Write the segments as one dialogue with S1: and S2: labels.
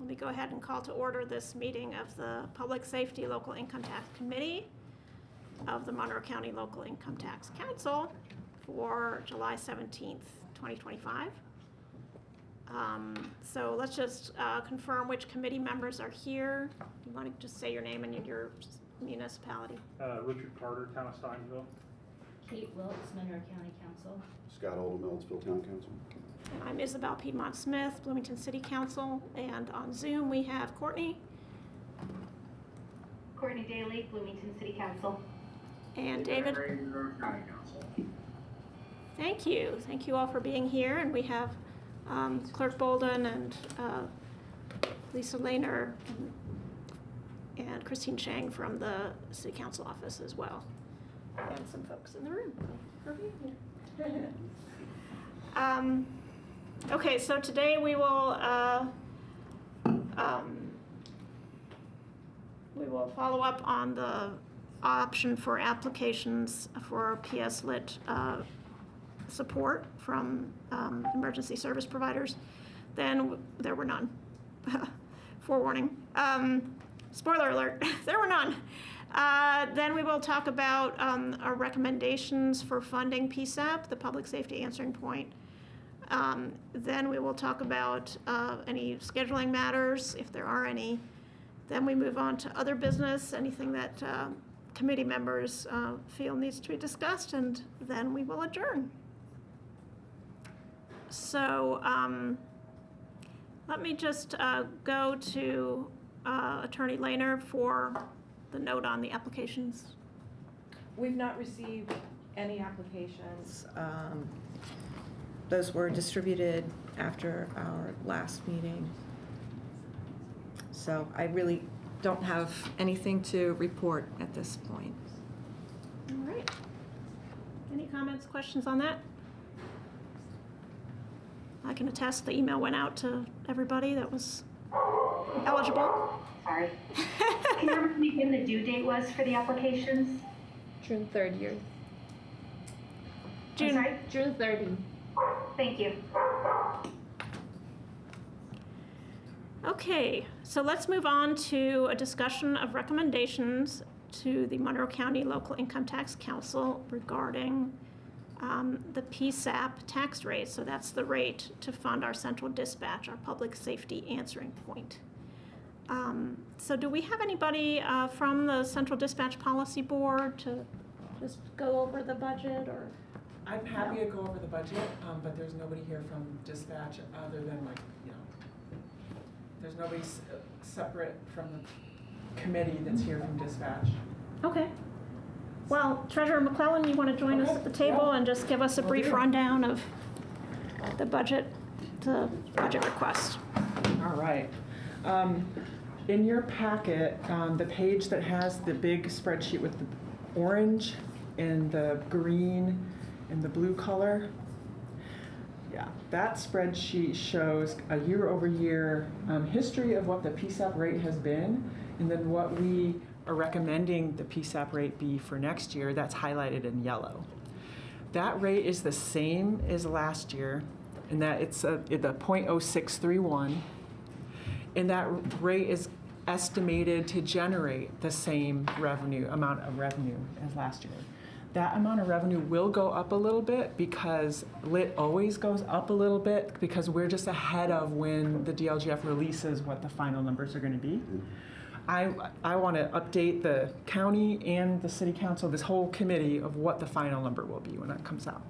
S1: Let me go ahead and call to order this meeting of the Public Safety Local Income Tax Committee of the Monroe County Local Income Tax Council for July 17th, 2025. So let's just confirm which committee members are here. You want to just say your name and your municipality?
S2: Richard Carter, Town of Steinsville.
S3: Kate Wilkes, Monroe County Council.
S4: Scott Oldham, Ellisville Town Council.
S1: And I'm Isabel Piedmont Smith, Bloomington City Council. And on Zoom we have Courtney.
S5: Courtney Daly, Bloomington City Council.
S1: And David. Thank you. Thank you all for being here. And we have Clerk Bolden and Lisa Lehner and Christine Chang from the City Council office as well. And some folks in the room for being here. Okay, so today we will follow up on the option for applications for PS Lit support from emergency service providers. Then there were none. Forewarning. Spoiler alert, there were none. Then we will talk about our recommendations for funding PSAP, the Public Safety Answering Point. Then we will talk about any scheduling matters, if there are any. Then we move on to other business, anything that committee members feel needs to be discussed, and then we will adjourn. So let me just go to Attorney Lehner for the note on the applications.
S6: We've not received any applications. Those were distributed after our last meeting. So I really don't have anything to report at this point.
S1: All right. Any comments, questions on that? I can attest the email went out to everybody that was eligible.
S5: Sorry. Can you remind me when the due date was for the applications?
S3: June 30th.
S5: I'm sorry?
S3: June 30th.
S5: Thank you.
S1: Okay, so let's move on to a discussion of recommendations to the Monroe County Local Income Tax Council regarding the PSAP tax rate. So that's the rate to fund our central dispatch, our public safety answering point. So do we have anybody from the Central Dispatch Policy Board to just go over the budget, or?
S7: I'm happy to go over the budget, but there's nobody here from dispatch other than there's nobody separate from the committee that's here from dispatch.
S1: Okay. Well, Treasurer McClellan, you want to join us at the table and just give us a brief rundown of the budget request?
S7: All right. In your packet, the page that has the big spreadsheet with the orange and the green and the blue color, yeah, that spreadsheet shows a year-over-year history of what the PSAP rate has been, and then what we are recommending the PSAP rate be for next year. That's highlighted in yellow. That rate is the same as last year, and that it's the 0.0631, and that rate is estimated to generate the same amount of revenue as last year. That amount of revenue will go up a little bit because LIT always goes up a little bit because we're just ahead of when the DLGF releases what the final numbers are going to be. I want to update the county and the city council, this whole committee, of what the final number will be when that comes out.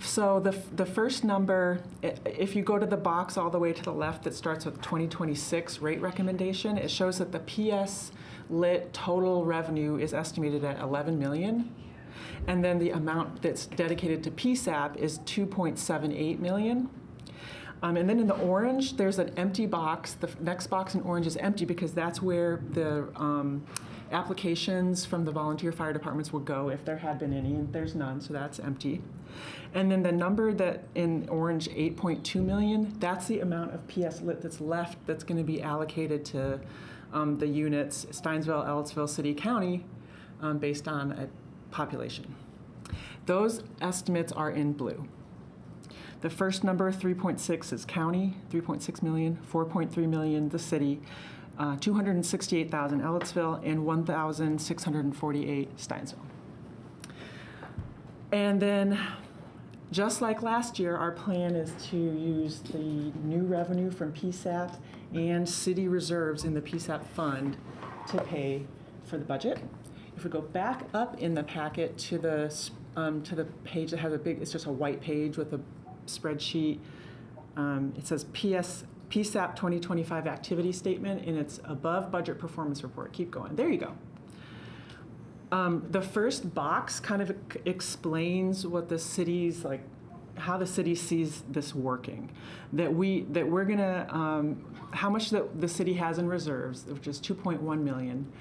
S7: So the first number, if you go to the box all the way to the left that starts with 2026 rate recommendation, it shows that the PS Lit total revenue is estimated at 11 million. And then the amount that's dedicated to PSAP is 2.78 million. And then in the orange, there's an empty box. The next box in orange is empty because that's where the applications from the volunteer fire departments will go if there had been any, and there's none, so that's empty. And then the number that in orange, 8.2 million, that's the amount of PS Lit that's left that's going to be allocated to the units, Steinsville, Ellisville, City, County, based on a population. Those estimates are in blue. The first number, 3.6, is county, 3.6 million, 4.3 million the city, 268,000 Ellettsville, and 1,648 Steinsville. And then, just like last year, our plan is to use the new revenue from PSAP and city reserves in the PSAP fund to pay for the budget. If we go back up in the packet to the page that has it's just a white page with a spreadsheet. It says PSAP 2025 activity statement, and it's above budget performance report. Keep going. There you go. The first box kind of explains what the city's how the city sees this working. That we're gonna how much the city has in reserves, which is 2.1 million.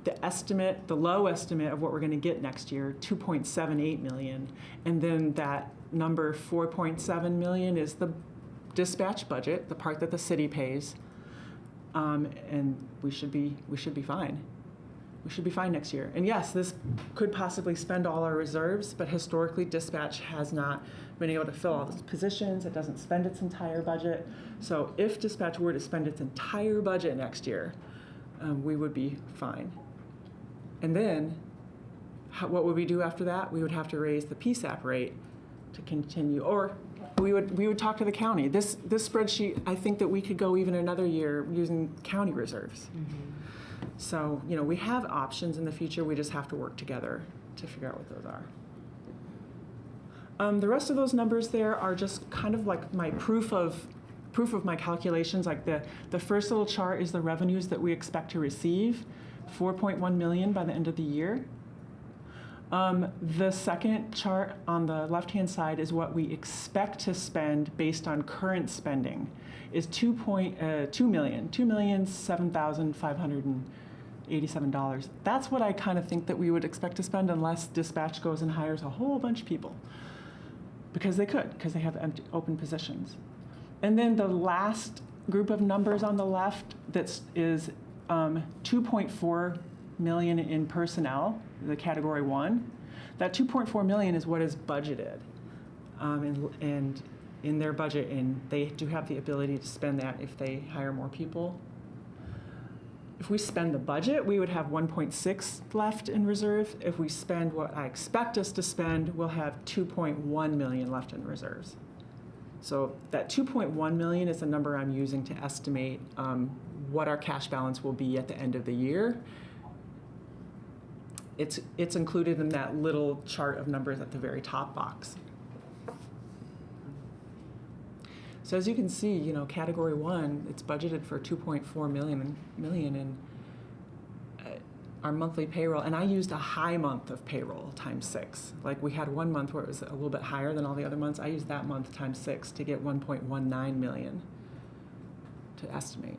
S7: The low estimate of what we're gonna get next year, 2.78 million, and then that number 4.7 million is the dispatch budget, the part that the city pays, and we should be fine. We should be fine next year. And yes, this could possibly spend all our reserves, but historically, dispatch has not been able to fill all those positions. It doesn't spend its entire budget. So if dispatch were to spend its entire budget next year, we would be fine. And then, what would we do after that? We would have to raise the PSAP rate to continue, or we would talk to the county. This spreadsheet, I think that we could go even another year using county reserves. So, we have options in the future. We just have to work together to figure out what those are. The rest of those numbers there are just kind of like my proof of my calculations. Like the first little chart is the revenues that we expect to receive, 4.1 million by the end of the year. The second chart on the left-hand side is what we expect to spend based on current spending, is 2 million, $2,007,587. That's what I kind of think that we would expect to spend unless dispatch goes and hires a whole bunch of people, because they have empty open positions. And then the last group of numbers on the left is 2.4 million in personnel, the category 1. That 2.4 million is what is budgeted, and in their budget, and they do have the ability to spend that if they hire more people. If we spend the budget, we would have 1.6 left in reserve. If we spend what I expect us to spend, we'll have 2.1 million left in reserves. So that 2.1 million is the number I'm using to estimate what our cash balance will be at the end of the year. It's included in that little chart of numbers at the very top box. So as you can see, category 1, it's budgeted for 2.4 million, and our monthly payroll, and I used a high month of payroll times 6. Like we had one month where it was a little bit higher than all the other months. I used that month times 6 to get 1.19 million to estimate.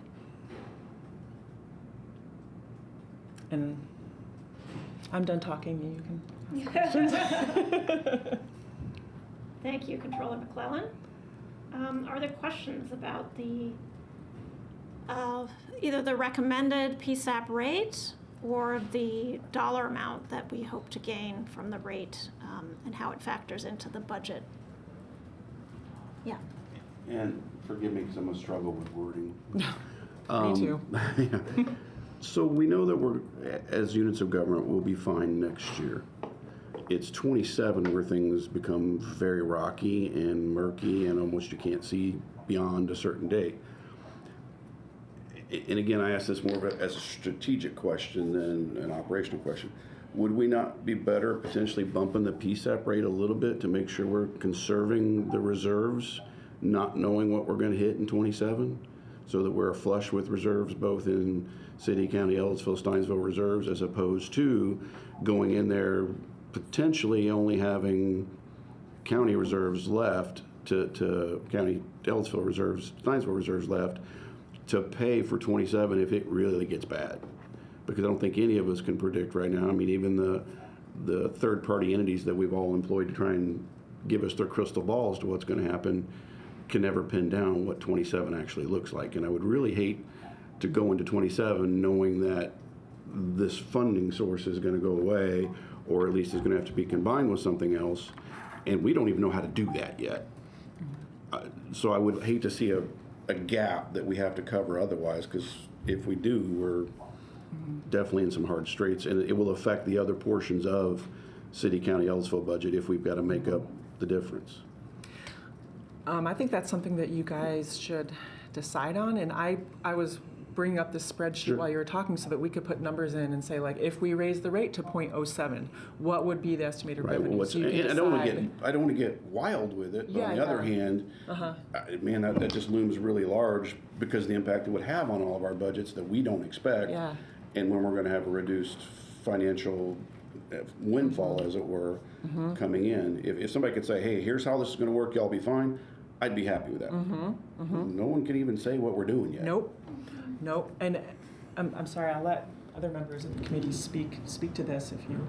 S7: And I'm done talking. You can ask questions.
S1: Thank you, Controller McClellan. Are there questions about either the recommended PSAP rate or the dollar amount that we hope to gain from the rate, and how it factors into the budget? Yeah.
S4: And forgive me because I'm going to struggle with wording.
S7: Me too.
S4: Yeah. So we know that we're, as units of government, we'll be fine next year. It's 27 where things become very rocky and murky and almost you can't see beyond a certain date. And again, I ask this more as a strategic question than an operational question. Would we not be better potentially bumping the PSAP rate a little bit to make sure we're conserving the reserves, not knowing what we're going to hit in 27, so that we're flush with reserves both in city, county, Ellettsville, Steinsville reserves, as opposed to going in there potentially only having county reserves left to county Ellettsville reserves, Steinsville reserves left to pay for 27 if it really gets bad. Because I don't think any of us can predict right now. I mean, even the third-party entities that we've all employed to try and give us their crystal balls to what's going to happen can never pin down what 27 actually looks like. And I would really hate to go into 27 knowing that this funding source is going to go away, or at least is going to have to be combined with something else, and we don't even know how to do that yet. So I would hate to see a gap that we have to cover otherwise, because if we do, we're definitely in some hard straits, and it will affect the other portions of city, county, Ellisville budget if we've got to make up the difference.
S7: I think that's something that you guys should decide on, and I was bringing up this spreadsheet
S4: Sure.
S7: while you were talking so that we could put numbers in and say, like, if we raise the rate to 0.07, what would be the estimated
S4: Right.
S7: revenue?
S4: Well,
S7: So you can
S4: I don't want to
S7: decide.
S4: I don't want to get wild with it. But
S7: Yeah,
S4: on the other
S7: yeah.
S4: hand, man, that just looms really large because of the impact it would have on all of our budgets that we don't expect.
S7: Yeah.
S4: And when we're going to have a reduced financial windfall, as it were, coming in. If somebody could say, hey, here's how this is going to work, y'all be fine, I'd be happy with that. No one can even say what we're doing yet.
S7: Nope. And I'm sorry, I'll let other members of the committee speak to this if you,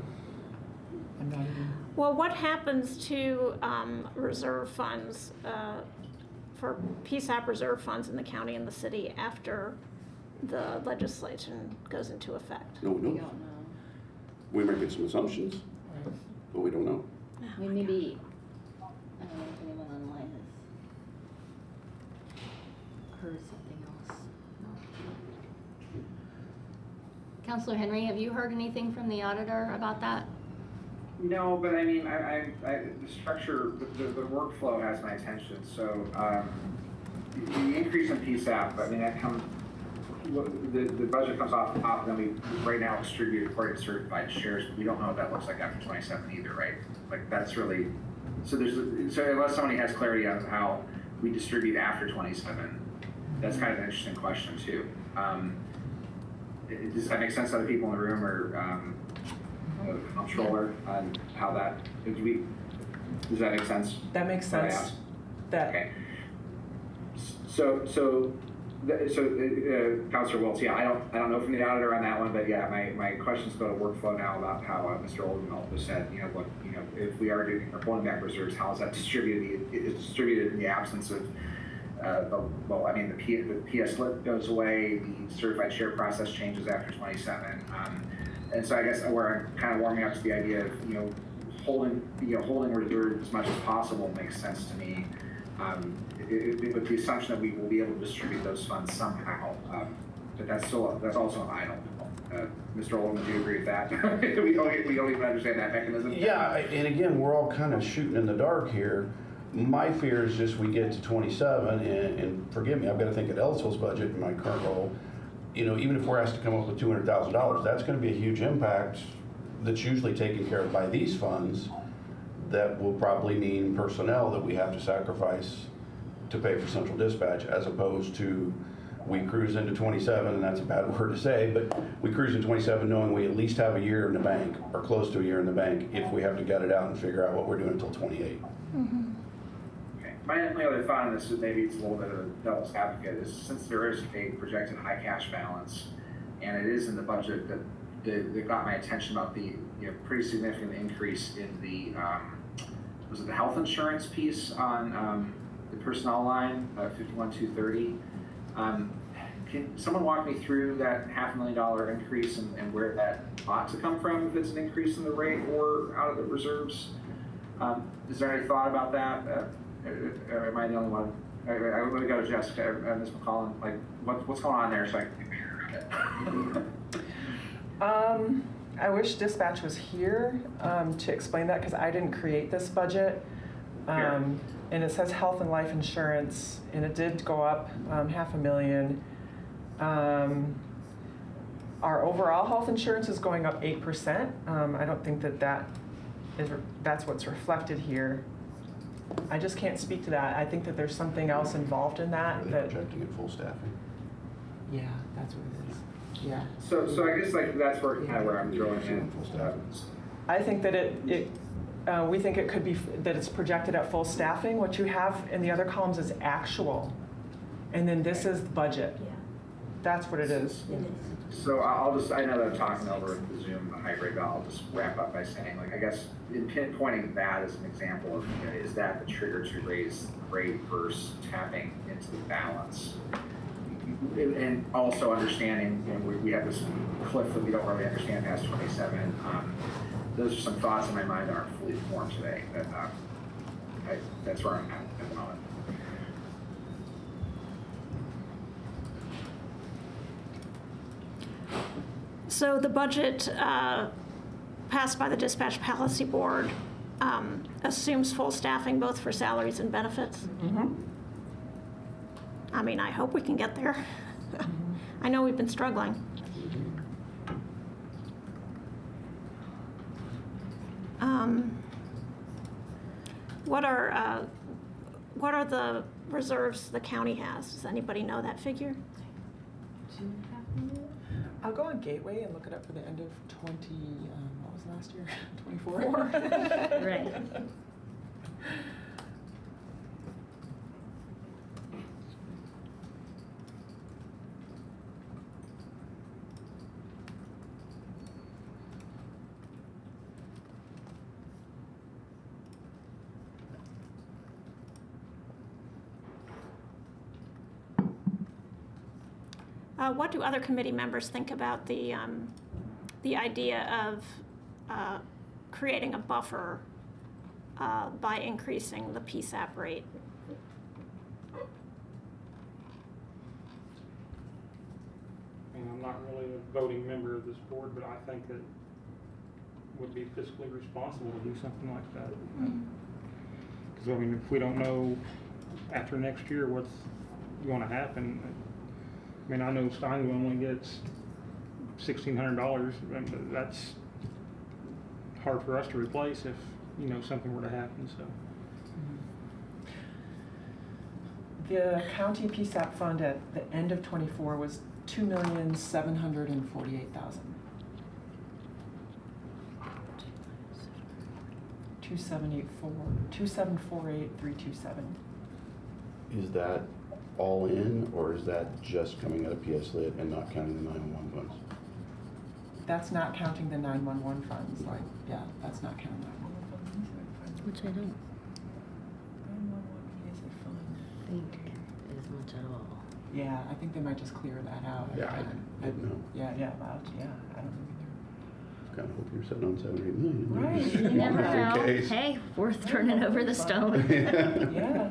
S7: I'm not even.
S1: Well, what happens to reserve funds, for PSAP reserve funds in the county and the city after the legislation goes into effect?
S4: No,
S3: We
S4: no.
S3: don't know.
S4: We might get some assumptions, but we don't know.
S3: I mean, maybe, I don't know if anyone online has heard something else. Counselor Henry, have you heard anything from the auditor about that?
S8: No, but I mean, the structure, the workflow has my attention, so, the increase in PSAP, I mean, that comes, the budget comes off the top, and then we, right now, distribute according to certified shares, but we don't know what that looks like after 27 either, right? Like, that's really, so unless somebody has clarity on how we distribute after 27, that's kind of an interesting question, too. Does that make sense to other people in the room, or, the comptroller on how that, does that make sense?
S7: That makes
S8: What I
S7: sense.
S8: asked?
S7: That,
S8: Okay. Councilor Wiltz, yeah, I don't know from the auditor on that one, but yeah, my questions go to workflow now about how Mr. Oldenburg just said, if we are doing or pulling back reserves, how is that distributed? It's distributed in the absence of, the PS lit goes away, the certified share process changes after 27. And so I guess where I'm kind of warming up to the idea of, holding reserves as much as possible makes sense to me. With the assumption that we will be able to distribute those funds somehow, but that's also an item. Mr. Olden, do you agree with that? we don't even understand that mechanism.
S4: Yeah, and again, we're all kind of shooting in the dark here. My fear is just we get to 27, and forgive me, I've got to think of Ellisville's budget in my current role. Even if we're asked to come up with $200,000, that's going to be a huge impact that's usually taken care of by these funds. That will probably mean personnel that we have to sacrifice to pay for central dispatch, as opposed to we cruise into 27, and that's a bad word to say, but we cruise in 27 knowing we at least have a year in the bank, or close to a year in the bank, if we have to gut it out and figure out what we're doing until 28.
S8: Okay. My only other thought on this is maybe it's a little bit of a devil's advocate, is since there is a projected high cash balance, and it is in the budget that got my attention about the pretty significant increase in the was it the health insurance piece on the personnel line, 51,230. Can someone walk me through that $500,000 increase and where that ought to come from, if it's an increase in the rate or out of the reserves? Is there any thought about that? Or am I the only one? I'm going to go to Jessica, Ms. McCollum. Like, what's going on there so I can compare it?
S7: I wish dispatch was here to explain that, because I didn't create this budget.
S8: Sure.
S7: And it says health and life insurance, and it did go up $500,000. Our overall health insurance is going up 8%. I don't think that's what's reflected here. I just can't speak to that. I think that there's something else involved in that.
S4: Are they projecting at full staffing?
S7: Yeah, that's what it is. Yeah.
S8: So I guess that's where I'm throwing in.
S7: I think that we think it could be that it's projected at full staffing. What you have in the other columns is actual, and then this is budget.
S3: Yeah,
S7: That's what it is.
S3: it is.
S8: So I know that I'm talking over the Zoom hybrid, but I'll just wrap up by saying, I guess in pinpointing that as an example of, is that the trigger to raise the rate versus tapping into the balance? And also understanding, we have this cliff that we don't really understand past 27. Those are some thoughts in my mind that aren't fully formed today. That's where I'm at the moment.
S1: So the budget passed by the Dispatch Policy Board assumes full staffing both for salaries and benefits. I mean, I hope we can get there. I know we've been struggling. What are the reserves the county has? Does anybody know that figure?
S7: I'll go on Gateway and look it up for the end of 20, what was last year? 24?
S3: Right.
S1: What do other committee members think about the idea of creating a buffer by increasing the PSAP rate?
S2: I mean, I'm not really a voting member of this board, but I think that it would be fiscally responsible to do something like that. Because, I mean, if we don't know after next year what's going to happen, I mean, I know Steinville only gets $1,600, and that's hard for us to replace if, you know, something were to happen, so.
S7: The county PSAP fund at the end of 24 was $2,748,000. 2,748,327.
S4: Is that all in, or is that just coming out of PS Lit and not counting the 911 funds?
S7: That's not counting the 911 funds, like, yeah, that's not counting 911 funds.
S3: Which I don't
S7: 911 is a fund.
S3: think is much at all.
S7: Yeah, I think they might just clear that out.
S4: Yeah, I didn't know.
S7: Yeah, well, yeah, I don't know
S4: Kind of hope you're sitting on 7 or 8 million.
S7: Right.
S3: You never
S7: Yeah.
S3: know.
S4: Case.
S3: Hey, worth turning over the stone.
S7: either. Yeah.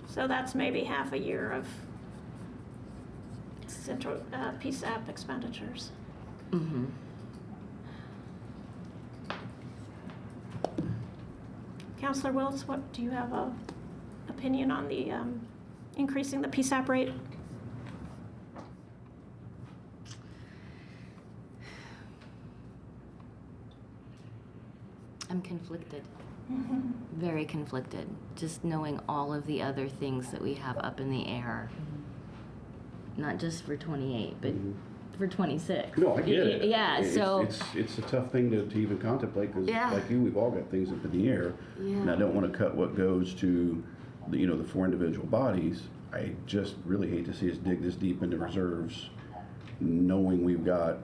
S1: So that's maybe half a year of central PSAP expenditures.
S3: Mm-hmm.
S1: Counselor Wills, what do you have a opinion on the increasing the PSAP rate?
S3: I'm conflicted. Very conflicted. Just knowing all of the other things that we have up in the air. Not just for 28, but for 26.
S4: No, I get it.
S3: Yeah,
S4: It's-
S3: so.
S4: It's a tough thing to even contemplate, because
S3: Yeah.
S4: like you, we've all got things up in the air. And I
S3: Yeah.
S4: don't want to cut what goes to, the 4 individual bodies. I just really hate to see us dig this deep into reserves, knowing we've got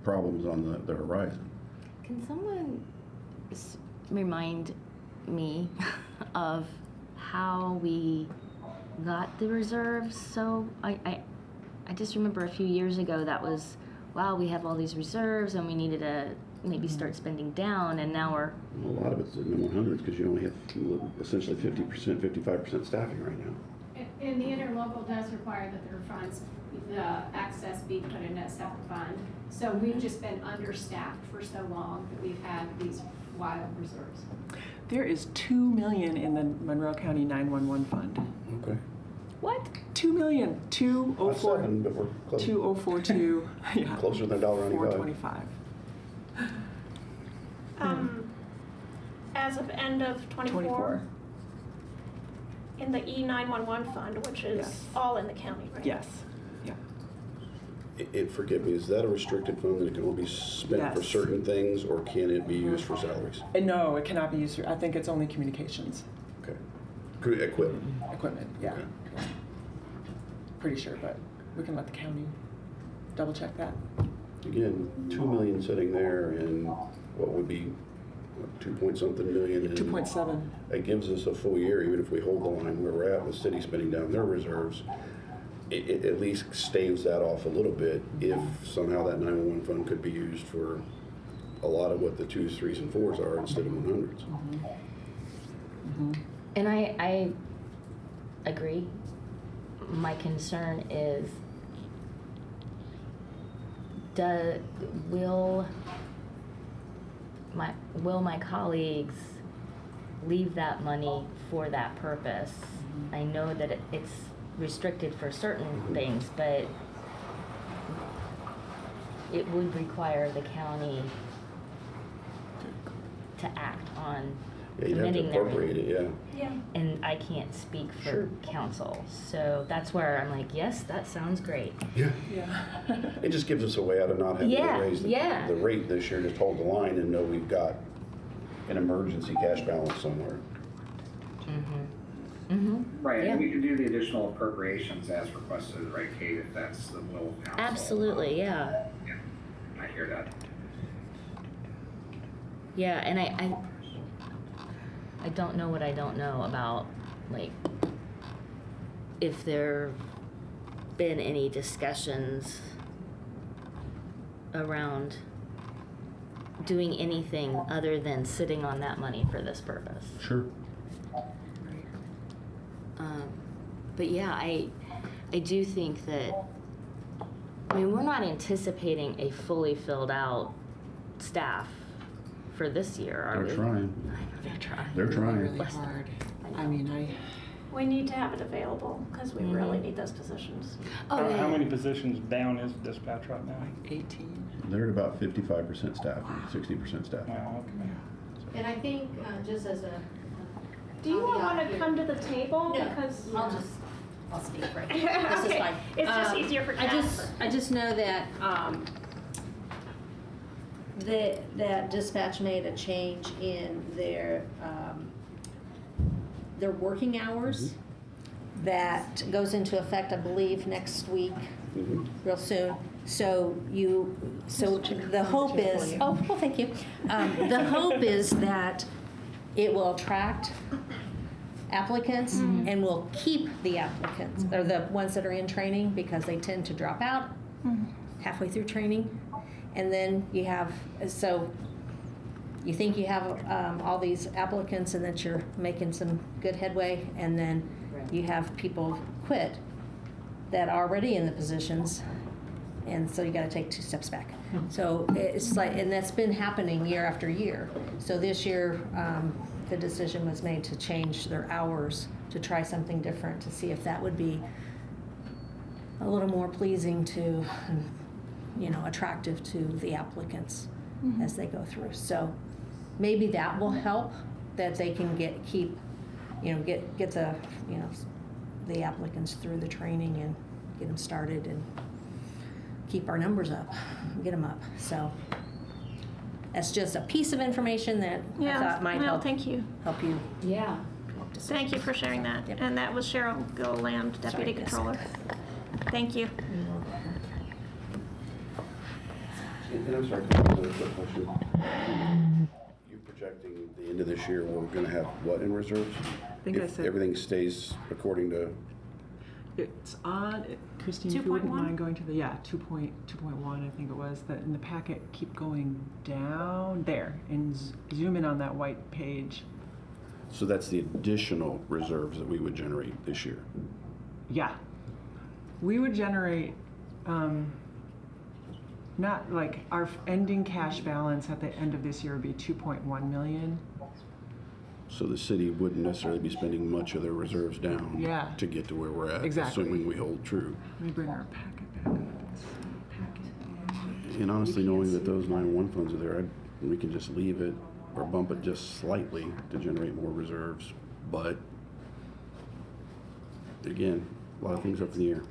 S4: problems on the horizon.
S3: Can someone remind me of how we got the reserves? So I just remember a few years ago that was, wow, we have all these reserves and we needed to maybe start spending down, and now we're,
S4: A lot of it's in the 100s, because you only have essentially 50%, 55% staffing right now.
S9: And the interlocal does require that their funds, the access be put in a separate fund. So we've just been understaffed for so long that we've had these wild reserves.
S7: There is $2 million in the Monroe County 911 fund.
S4: Okay.
S3: what?
S7: $2 million,
S4: Not
S7: 204,
S4: 7, but we're close.
S7: 2042, yeah.
S4: Closer than $1.95.
S7: 425.
S1: As of end of 24, in the E911 fund, which is
S7: Yes.
S1: all in the county, right?
S7: Yes, yeah.
S4: Forgive me, is that a restricted fund that it can only be spent for
S7: Yes.
S4: certain things, or can it be used for salaries?
S7: And no, it cannot be used, I think it's only communications
S4: Okay. Equipment.
S7: equipment, yeah.
S4: Okay.
S7: Pretty sure, but we can let the county double check that.
S4: Again, 2 million sitting there, and what would be, 2 point something million? in-
S7: 2.7.
S4: It gives us a full year, even if we hold the line where we're at with city spending down their reserves. It at least staves that off a little bit if somehow that 911 fund could be used for a lot of what the 2s, 3s, and 4s are instead of 100s.
S3: And I agree. my concern is, will my colleagues leave that money for that purpose? I know that it's restricted for certain things, but it would require the county to act on
S4: Yeah, you'd have to
S3: committing their.
S4: appropriate it, yeah.
S1: Yeah.
S3: And I can't speak for council, so that's where I'm like, yes, that sounds great.
S4: Yeah.
S7: Yeah.
S4: It just gives us a way out of not having to
S3: Yeah,
S4: raise
S3: yeah.
S4: the rate this year, just hold the line and know we've got an emergency cash balance somewhere.
S8: Right,
S3: Yeah.
S8: and we can do the additional appropriations as requested, right, Kate, if that's the will of council.
S3: Absolutely, yeah.
S8: Yeah, I hear that.
S3: Yeah, and I don't know what I don't know about, like, if there been any discussions around doing anything other than sitting on that money for this purpose.
S4: Sure.
S3: But yeah, I do think that, I mean, we're not anticipating a fully filled out staff for this year, are we?
S4: They're trying.
S3: I know they're trying.
S4: They're trying.
S7: Really hard. I mean,
S1: We need to have it available because we really need those positions.
S3: Oh,
S2: How
S3: yeah.
S2: many positions down is dispatch right now?
S7: 18.
S4: They're at about 55% staff, 60% staff.
S2: Wow, okay.
S10: And I think, just as a.
S1: Do you all want
S10: caveat
S1: to
S10: here-
S1: come to the table?
S10: No,
S1: Because
S10: I'll speak right now. This is
S1: Okay.
S10: fine.
S1: It's just easier for Casper.
S10: I just know that, that dispatch made a change in their working hours. That goes into effect, I believe, next week, real soon. So the hope is, oh, well, thank you. The hope is that it will attract applicants and will keep the applicants, or the ones that are in training, because they tend to drop out halfway through training. And then you have, so you think you have all these applicants and that you're making some good headway, and then you have people quit that are already in the positions, and so you got to take 2 steps back. So it's like, and that's been happening year after year. So this year, the decision was made to change their hours, to try something different, to see if that would be a little more pleasing to, attractive to the applicants as they go through. So maybe that will help, that they can get the, the applicants through the training and get them started and keep our numbers up, get them up. So that's just a piece of information that I thought might help.
S1: Thank you.
S10: Help you.
S3: Yeah.
S1: Thank you for sharing that.
S10: Yep.
S1: And that was Cheryl Goland, Deputy
S10: Sorry, yes.
S1: Controller. Thank you.
S4: And I'm sorry, another quick question. You're projecting the end of this year, we're gonna have what in reserves?
S7: I think I
S4: If
S7: said
S4: everything stays according to,
S7: it's on, Christine, if you wouldn't
S1: 2.1?
S7: mind going to the, 2.1, I think it was, that in the packet, keep going down there and zoom in on that white page.
S4: so that's the additional reserves that we would generate this year.
S7: Yeah. We would generate, not like our ending cash balance at the end of this year would be 2.1 million.
S4: So the city wouldn't necessarily be spending much of their reserves down.
S7: Yeah.
S4: To get to where we're at.
S7: Exactly.
S4: Assuming we hold true.
S7: Let me bring our packet back up. Let's see, packet.
S4: And honestly, knowing that those 911 funds are there, we can just leave it or bump it just slightly to generate more reserves. But again, a lot of things up in the air.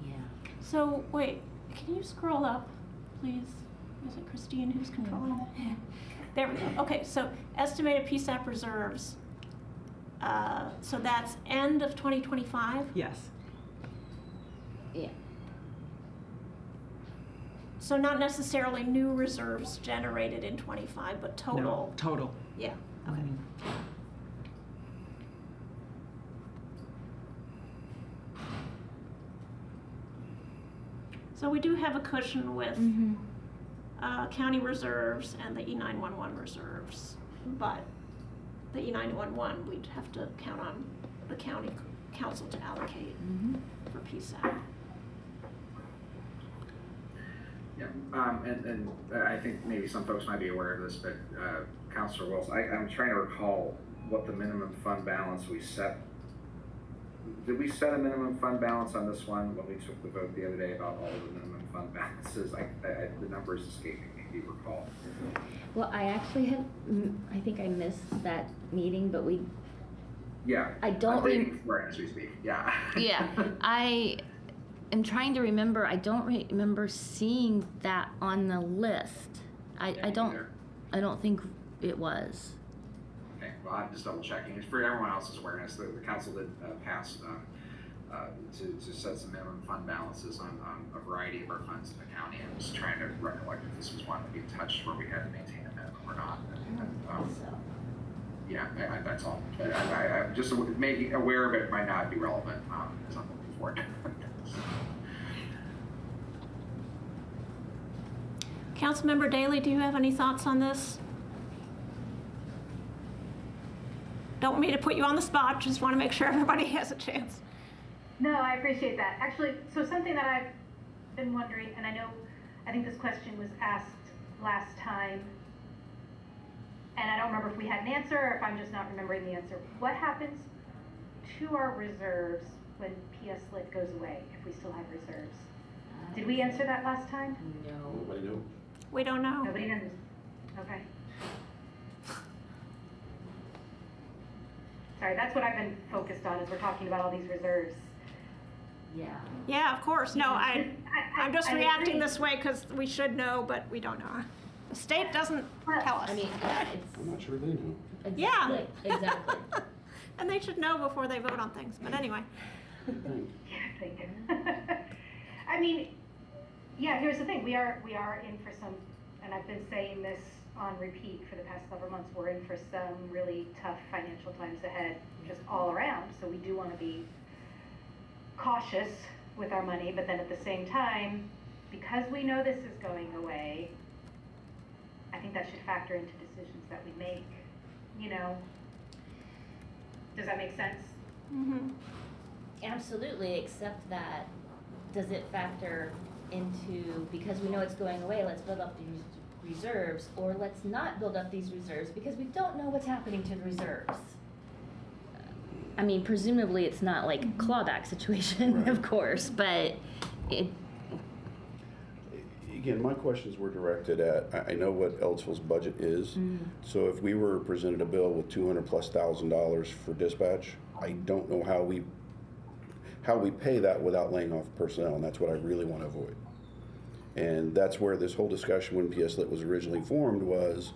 S3: Yeah.
S1: So, wait, can you scroll up, please? Is it Christine who's controlling it? There we go. Okay, so estimated PSAP reserves. So that's end of 2025?
S7: Yes.
S3: Yeah.
S1: So not necessarily new reserves generated in 25, but total?
S7: No, total.
S1: Yeah, okay. So we do have a cushion with county reserves and the E911 reserves, but the E911, we'd have to count on the county council to allocate for PSAP.
S8: Yeah, and I think maybe some folks might be aware of this, but Councilor Wilson, I'm trying to recall what the minimum fund balance we set. Did we set a minimum fund balance on this one when we took the vote the other day about all the minimum fund balances? The numbers escaping me, do you recall?
S3: Well, I actually had, I think I missed that meeting, but we,
S8: Yeah.
S3: I don't
S8: I'm reading for it as we speak, yeah.
S3: yeah, I am trying to remember, I don't remember seeing that on the list. I
S8: Yeah, me
S3: don't,
S8: neither.
S3: I don't think it was.
S8: Okay, well, I'm just double checking. It's for everyone else's awareness. The council did pass to set some minimum fund balances on a variety of our funds in the county. I'm just trying to recollect if this was one that we touched where we had to maintain a minimum or not.
S3: So,
S8: Yeah, that's all. I'm just making aware of it might not be relevant as I'm looking forward.
S1: Councilmember Daley, do you have any thoughts on this? Don't want me to put you on the spot, just want to make sure everybody has a chance.
S5: No, I appreciate that. Actually, so something that I've been wondering, and I think this question was asked last time, and I don't remember if we had an answer or if I'm just not remembering the answer. What happens to our reserves when PS Lit goes away, if we still have reserves? Did we answer that last time?
S3: no.
S4: Nobody knows.
S1: We don't know.
S5: Nobody knows. Okay. Sorry, that's what I've been focused on as we're talking about all these reserves.
S3: Yeah.
S1: Yeah, of course. No, I'm just
S5: I
S1: reacting
S5: agree.
S1: this way because we should know, but we don't know. The state doesn't tell us.
S3: I mean, yeah, it's.
S4: I'm not sure they know.
S1: Yeah.
S3: Exactly, exactly.
S1: And they should know before they vote on things. But anyway,
S5: Yeah, thank you. I mean, yeah, here's the thing, we are in for some, and I've been saying this on repeat for the past several months, we're in for some really tough financial times ahead, just all around, so we do want to be cautious with our money, but then at the same time, because we know this is going away, I think that should factor into decisions that we make, you know? Does that make sense?
S3: Absolutely, except that, does it factor into, because we know it's going away, let's build up these reserves, or let's not build up these reserves because we don't know what's happening to the reserves? I mean, presumably it's not like a clawback situation,
S4: Right.
S3: of course, but it,
S4: Again, my questions were directed at, I know what Ellisville's budget is. So if we were presented a bill with $200,000+ for dispatch, I don't know how we pay that without laying off personnel, and that's what I really want to avoid. And that's where this whole discussion when PS Lit was originally formed was,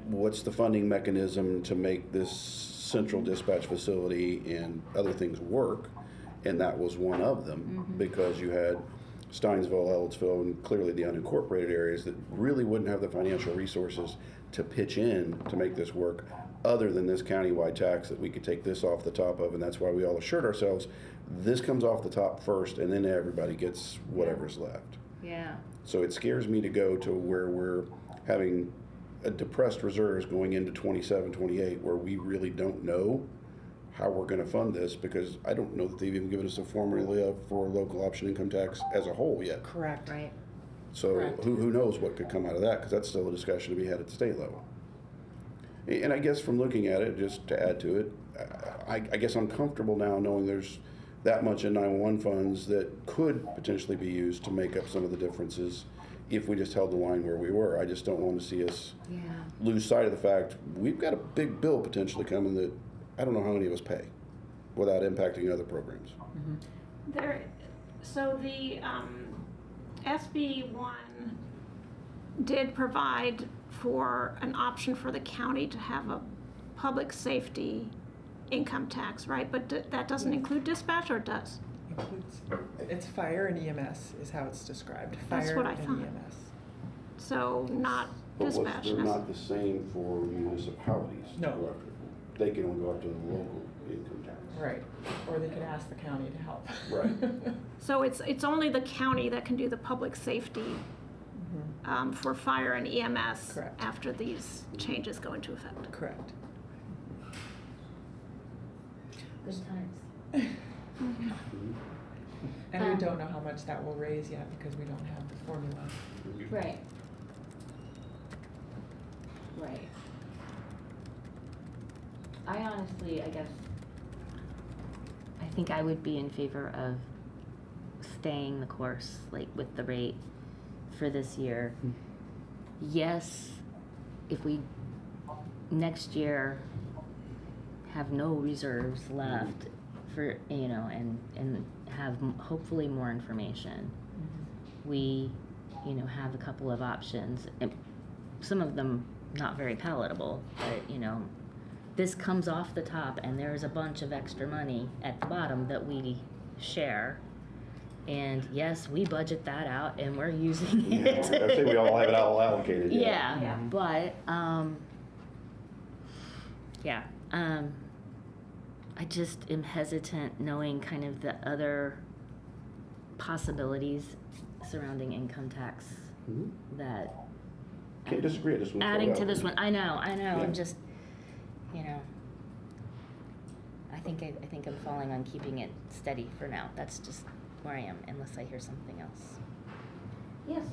S4: what's the funding mechanism to make this central dispatch facility and other things work? And that was one of them, because you had Steinsville, Ellisville, and clearly the unincorporated areas that really wouldn't have the financial resources to pitch in to make this work, other than this countywide tax that we could take this off the top of, and that's why we all assured ourselves, this comes off the top first, and then everybody gets whatever's left.
S3: yeah.
S4: So it scares me to go to where we're having a depressed reserves going into 27, 28, where we really don't know how we're going to fund this, because I don't know that they've even given us a formula for local option income tax as a whole yet.
S7: Correct.
S3: Right.
S4: So
S7: Correct.
S4: who knows what could come out of that, because that's still a discussion to be had at the state level. And I guess from looking at it, just to add to it, I guess I'm comfortable now knowing there's that much in 911 funds that could potentially be used to make up some of the differences if we just held the line where we were. I just don't want to see us
S3: Yeah.
S4: lose sight of the fact we've got a big bill potentially coming that I don't know how many of us pay without impacting other programs.
S1: So the SB 1 did provide for an option for the county to have a public safety income tax, right? But that doesn't include dispatch, or it does?
S7: Includes, it's fire and EMS is how it's described.
S1: That's
S7: Fire
S1: what I
S7: and
S1: thought.
S7: EMS.
S1: So not
S4: But
S1: dispatch.
S4: they're not the same for municipalities.
S7: No.
S4: to go after. They can only go up to the local income tax.
S7: Right. Or they could ask the county to help.
S4: Right.
S1: So it's only the county that can do the public safety for fire and EMS
S7: Correct.
S1: after these changes go into effect.
S7: Correct.
S3: Good times.
S7: And we don't know how much that will raise yet because we don't have the formula.
S3: Right. Right. I honestly, I guess, I think I would be in favor of staying the course, like with the rate for this year. Yes, if we next year have no reserves left for, you know, and have hopefully more information, we, you know, have a couple of options. And some of them not very palatable, but, you know, this comes off the top and there's a bunch of extra money at the bottom that we share. And yes, we budget that out and we're using it.
S4: I think we all have it all allocated.
S3: Yeah, but, I just am hesitant knowing kind of the other possibilities surrounding income tax
S4: Mhm.
S3: that.
S4: Can't disagree, I just want to.
S3: Adding to this one, I know,
S4: Yeah.
S3: I'm just, you know, I think I'm falling on keeping it steady for now. That's just where I am, unless I hear something else.
S10: Yes.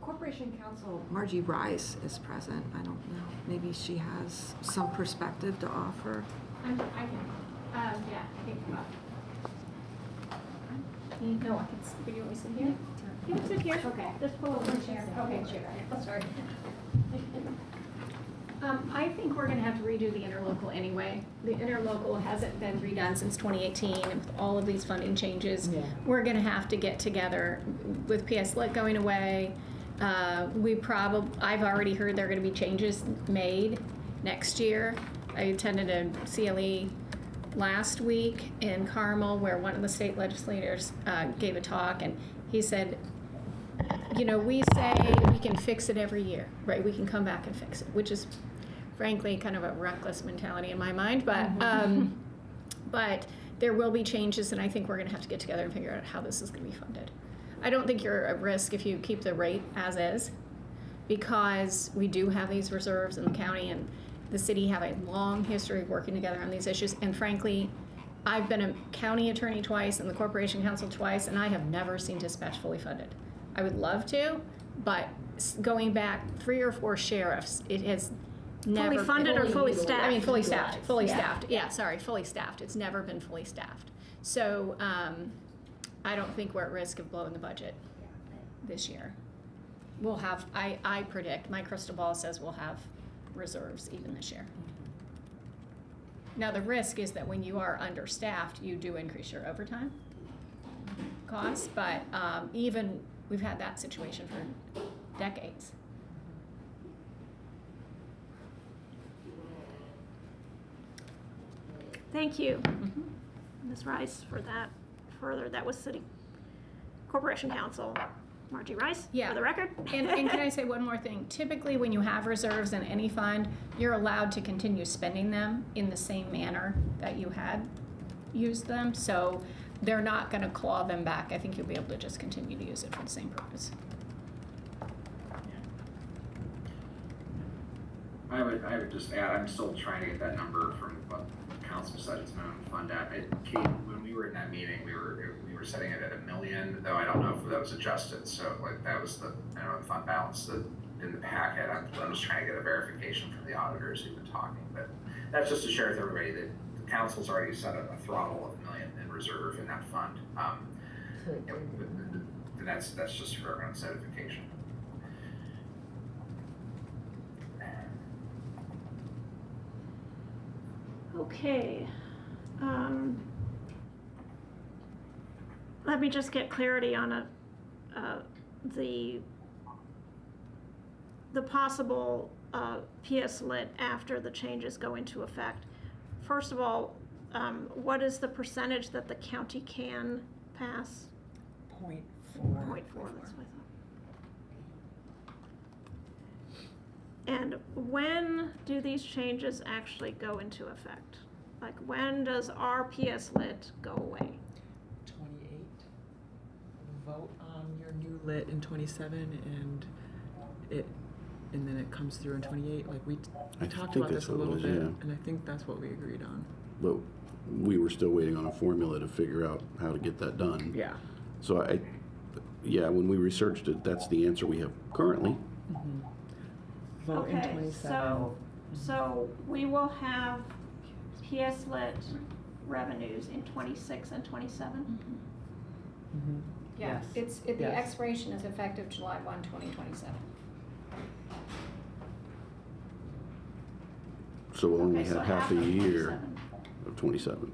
S6: Corporation Counsel Margie Rice is present. I don't know, maybe she has some perspective to offer.
S9: I can, yeah, I can come up. No, I can, do you want me to sit here?
S1: You can sit here.
S9: Okay.
S1: Just pull over a chair.
S9: Okay, chair, sorry. I think we're gonna have to redo the interlocal anyway. The interlocal hasn't been redone since 2018, and with all of these funding changes.
S3: Yeah.
S9: We're gonna have to get together with PS Lit going away. I've already heard there are gonna be changes made next year. I attended a CLE last week in Carmel where one of the state legislators gave a talk, and he said, you know, we say we can fix it every year, right? We can come back and fix it, which is frankly kind of a reckless mentality in my mind, but there will be changes, and I think we're gonna have to get together and figure out how this is gonna be funded. I don't think you're at risk if you keep the rate as is, because we do have these reserves in the county, and the city have a long history of working together on these issues, and frankly, I've been a county attorney twice and the corporation counsel twice, and I have never seen dispatch fully funded. I would love to, but going back 3 or 4 sheriffs, it has never.
S1: Fully funded or fully staffed?
S9: I mean, fully staffed,
S3: Utilized.
S9: fully
S3: Yeah.
S9: staffed, yeah, sorry, fully staffed. It's never been fully staffed. So, I don't think we're at risk of blowing the budget this year. We'll have, I predict, my crystal ball says we'll have reserves even this year. Now, the risk is that when you are understaffed, you do increase your overtime costs, but even, we've had that situation for decades.
S1: Thank you, Ms. Rice, for that. Further, that was City Corporation Counsel Margie Rice,
S9: Yeah.
S1: for the record.
S9: And can I say one more thing? Typically, when you have reserves in any fund, you're allowed to continue spending them in the same manner that you had used them. So they're not gonna claw them back. I think you'll be able to just continue to use it for the same purpose.
S8: I would just add, I'm still trying to get that number from what council said it's minimum fund at. Kate, when we were in that meeting, we were setting it at $1 million, though I don't know if that was adjusted. So like that was the minimum fund balance that in the packet. I'm just trying to get a verification from the auditors who've been talking. But that's just to share with everybody that the council's already set a throttle of $1 million in reserve in that fund. And that's just for our own certification.
S1: Okay. Let me just get clarity on the possible PS Lit after the changes go into effect. First of all, what is the percentage that the county can pass?
S7: 0.4.
S1: 0.4, that's what I thought. And when do these changes actually go into effect? Like, when does our PS Lit go away?
S7: 28. Vote on your new lit in 27, and then it comes through in 28. Like we
S4: I
S7: talked
S4: think
S7: about
S4: that's
S7: this a
S4: what it
S7: little
S4: was,
S7: bit,
S4: yeah.
S7: and I think that's what we agreed on.
S4: but we were still waiting on a formula to figure out how to get that done.
S7: Yeah.
S4: So yeah, when we researched it, that's the answer we have currently.
S7: Vote in
S1: Okay,
S7: 27.
S1: so we will have PS Lit revenues in 26 and 27?
S7: Mhm.
S9: Yeah,
S7: Yes.
S9: the
S7: Yes.
S9: expiration is effective July 1, 2027.
S4: So we'll only
S1: Okay, so
S4: have half a
S1: of
S4: year
S1: 27.
S4: of 27.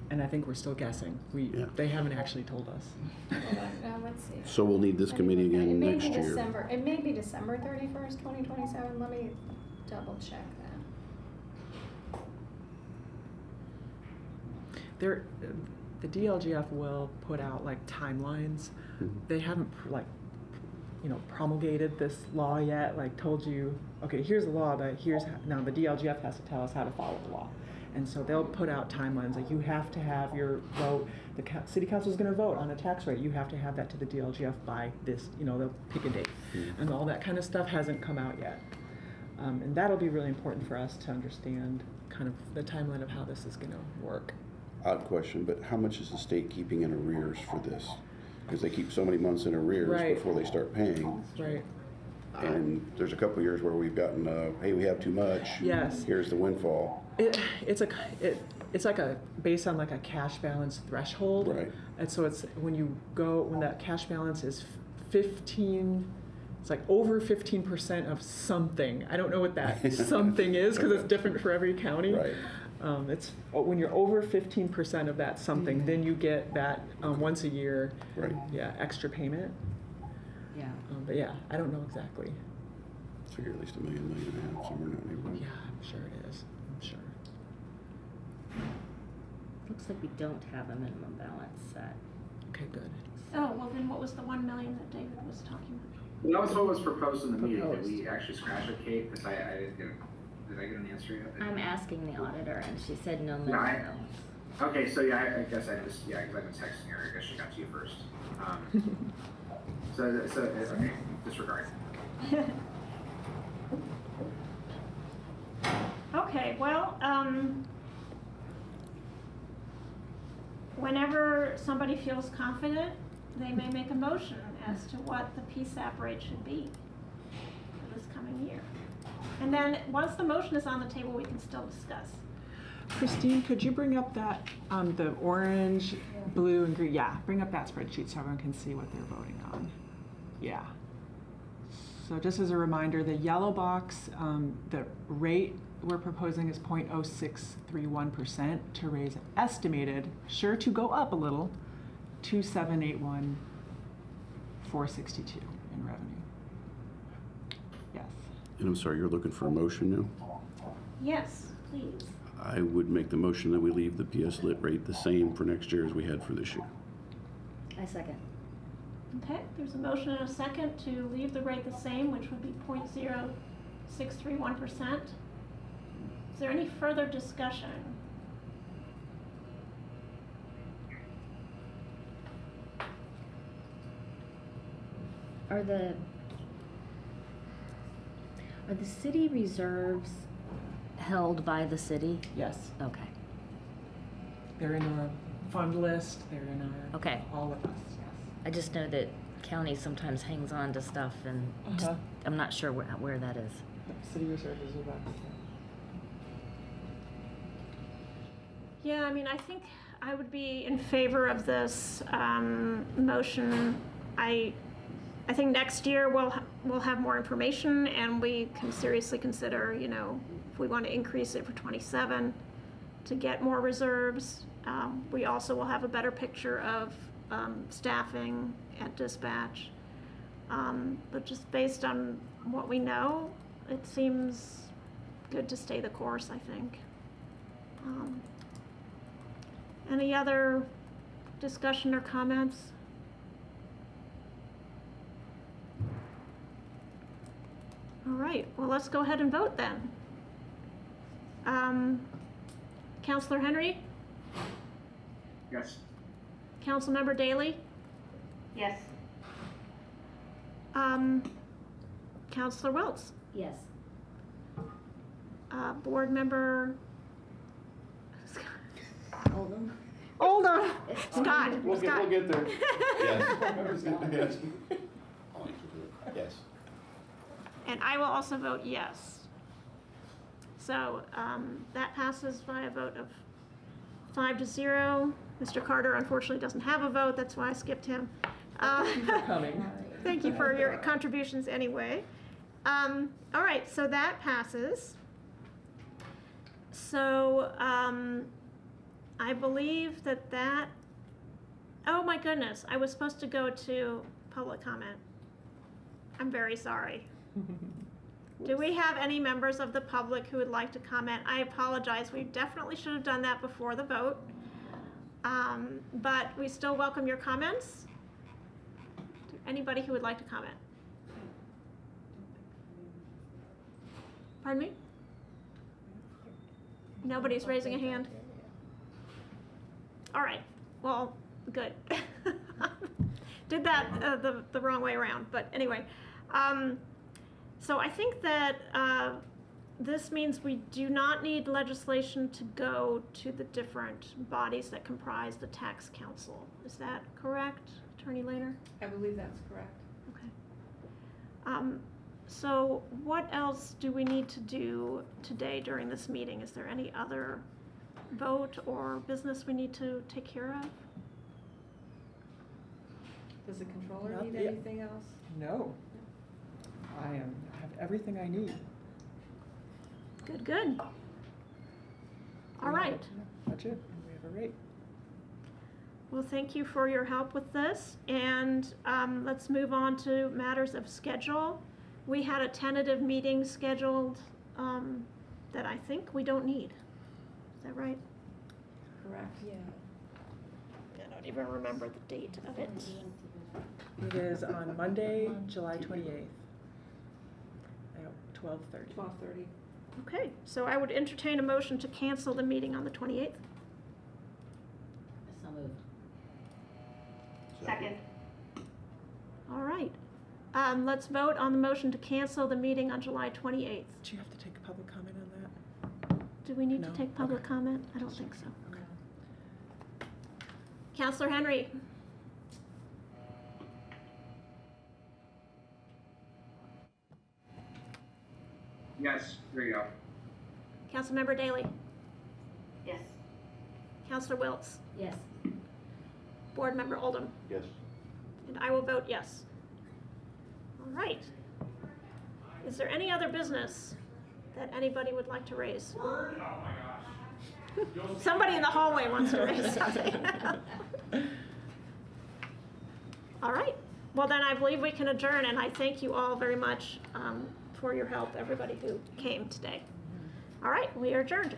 S7: And I think we're still guessing.
S4: Yeah.
S7: They haven't actually told us.
S9: Hold on, let's see.
S4: So we'll need this committee again next
S9: It may be
S4: year.
S9: December, it may be December 31st, 2027. Let me double check that.
S7: The DLGF will put out like timelines.
S4: Mhm.
S7: They haven't promulgated this law yet, like told you, okay, here's the law, but now the DLGF has to tell us how to follow the law. And so they'll put out timelines, like you have to have your vote, city council is gonna vote on a tax rate, you have to have that to the DLGF by this, they'll pick a date. And all that kind of stuff hasn't come out yet. And that'll be really important for us to understand kind of the timeline of how this is gonna work.
S4: Odd question, but how much is the state keeping in arrears for this? Because they keep so many months in arrears
S7: Right.
S4: before they start paying.
S7: Right.
S4: And there's a couple years where we've gotten, hey, we have too much.
S7: Yes.
S4: Here's the windfall.
S7: It's like based on like a cash balance threshold.
S4: Right.
S7: And so it's when that cash balance is 15, it's like over 15% of something. I don't know what that something is because it's different for every county.
S4: Right.
S7: It's when you're over 15% of that something, then you get that once a year.
S4: Right.
S7: Yeah, extra payment.
S3: Yeah.
S7: But yeah, I don't know exactly.
S4: Figure at least $1 million, $1.5 million, somewhere in that neighborhood.
S7: Yeah, I'm sure it is. I'm sure.
S3: Looks like we don't have a minimum balance set.
S7: Okay, good.
S1: Oh, well then what was the 1 million that David was talking about?
S8: That was what was proposed in the meeting, that
S7: Proposed.
S8: we actually scratch it, Kate, because I didn't get, did I get an answer yet?
S3: I'm asking the auditor, and she said no minimum
S8: No, I-
S3: balance.
S8: Okay, so yeah, I guess because I've been texting her, I guess she got to you first. Okay, disregard.
S1: Okay, well, whenever somebody feels confident, they may make a motion as to what the PSAP rate should be for this coming year. And then, once the motion is on the table, we can still discuss.
S7: Christine, could you bring up that, the orange, blue, and green? Yeah, bring up that spreadsheet so everyone can see what they're voting on. Yeah. So just as a reminder, the yellow box, the rate we're proposing is 0.0631% to raise estimated, sure to go up a little, 2,781,462 in revenue. Yes.
S4: And I'm sorry, you're looking for a motion now?
S1: Yes, please.
S4: I would make the motion that we leave the PS Lit rate the same for next year as we had for this year.
S3: I second.
S1: Okay, there's a motion and a second to leave the rate the same, which would be 0.0631%. Is there any further discussion?
S3: Are the city reserves held by the city?
S7: Yes.
S3: Okay.
S7: They're in our fund list, they're in our,
S3: Okay.
S7: all of us, yes.
S3: I just know that county sometimes hangs on to stuff, and just,
S7: Uh-huh.
S3: I'm not sure where that is.
S7: City reserve is with us.
S1: Yeah, I mean, I think I would be in favor of this motion. I think next year we'll have more information, and we can seriously consider, if we want to increase it for 27 to get more reserves. We also will have a better picture of staffing at dispatch. But just based on what we know, it seems good to stay the course, I think. Any other discussion or comments? All right, well, let's go ahead and vote then. Counselor Henry?
S8: Yes.
S1: Councilmember Daley?
S5: Yes.
S1: Counselor Welts?
S3: Yes.
S1: Board member
S7: Hold on.
S1: Scott.
S4: We'll
S1: Scott.
S4: get there. Yes. Yes. Yes.
S1: And I will also vote yes. So that passes by a vote of 5-0. Mr. Carter unfortunately doesn't have a vote, that's why I skipped him.
S7: Thank you for coming.
S1: Thank you for your contributions anyway. All right, so that passes. So I believe that, oh my goodness, I was supposed to go to public comment. I'm very sorry. Do we have any members of the public who would like to comment? I apologize, we definitely should have done that before the vote. But we still welcome your comments. Anybody who would like to comment? Pardon me? Nobody's raising a hand? All right, well, good. Did that the wrong way around, but anyway. So I think that this means we do not need legislation to go to the different bodies that comprise the tax council. Is that correct, Attorney Lehner?
S6: I believe that's correct.
S1: Okay. So what else do we need to do today during this meeting? Is there any other vote or business we need to take care of?
S6: Does the controller
S7: Not
S6: need
S7: yet.
S6: anything else?
S7: No. I have everything I need.
S1: Good, good. All right.
S7: Budget, and we have a rate.
S1: Well, thank you for your help with this, and let's move on to matters of schedule. We had a tentative meeting scheduled that I think we don't need. Is that right?
S6: Correct. Yeah.
S1: I don't even remember the date of it.
S7: It is on Monday, July 28th. At 12:30.
S6: 12:30.
S1: Okay, so I would entertain a motion to cancel the meeting on the 28th.
S3: So moved.
S5: Second.
S1: All right. Let's vote on the motion to cancel the meeting on July 28th.
S7: Do you have to take a public comment on that?
S1: Do we need
S7: No?
S1: to take public
S7: Okay.
S1: comment? I don't think so.
S7: Okay.
S1: Counselor Henry?
S8: Yes, there you go.
S1: Councilmember Daley?
S5: Yes.
S1: Counselor Wiltz?
S3: Yes.
S1: Board Member Oldham?
S4: Yes.
S1: And I will vote yes. All right. Is there any other business that anybody would like to raise? Somebody in the hallway wants to raise something. All right. Well, then I believe we can adjourn, and I thank you all very much for your help, everybody who came today. All right, we are adjourned.